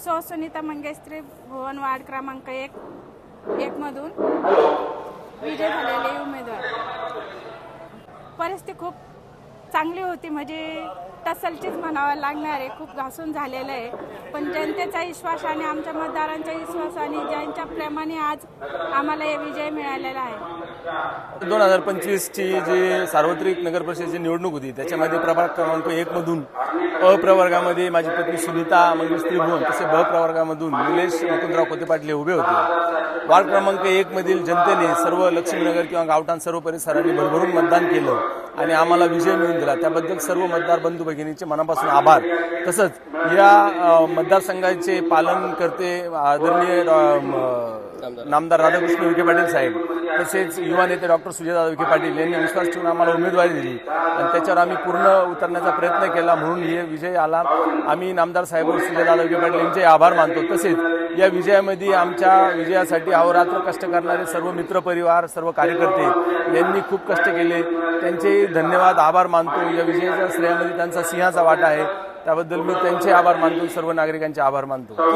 सौ सुनीता मंगेशत्री भुवन वार्ड क्रमांक 1 मधून विजय झालेले उमेदवार। परिस्थिती खूप चांगली होती, म्हणजे टसलचीच म्हणावं लागणार आहे, खूप घासून झालेलं आहे, पण जनतेचा विश्वास आणि आमच्या मतदारांचा विश्वास आणि ज्यांच्या प्रेमाने आज आम्हाला हे विजय मिळालेला आहे। 2025 ची जी सार्वत्रिक नगर परिषदेची निवडणूक होती त्याच्यामध्ये प्रभाग क्रमांक 1 मधून अ प्रवर्गामध्ये माझी पत्नी सुनीता मंगेशत्री भुवन, तसे ब प्रवर्गामधून निलेश मुकुंदराव कोते पाटील उभे होते। वार्ड क्रमांक 1 मधील जनतेने सर्व लक्ष्मीनगर किंवा गावठाण सर्व परिसरांनी भरभरून मतदान केलं आणि आम्हाला विजय मिळवून दिला, त्याबद्दल सर्व मतदार बंधू भगिनींचे मनापासून आभार। तसंच या मतदारसंघाचे पालन करते आदरणीय नामदार राधाकृष्ण विखे पाटील साहेब, तसेच युवा नेते डॉक्टर सुजयदादा विखे पाटील यांनी विश्वास ठेवून आम्हाला उमेदवारी दिली आणि त्याच्यावर आम्ही पूर्ण उतरण्याचा प्रयत्न केला, म्हणून हे विजय आला। आम्ही नामदार साहेब सुजयदादा विखे पाटील यांचे आभार मानतो। तसेच या विजयामध्ये आमच्या विजयासाठी अहोरात्र कष्ट करणारे सर्व मित्रपरिवार, सर्व कार्यकर्ते यांनी खूप कष्ट केले, त्यांचे धन्यवाद आभार मानतो। या विजयाच्या श्रेयामध्ये त्यांचा सिंहाचा वाटा आहे, त्याबद्दल मी त्यांचे आभार मानतो, सर्व नागरिकांचे आभार मानतो।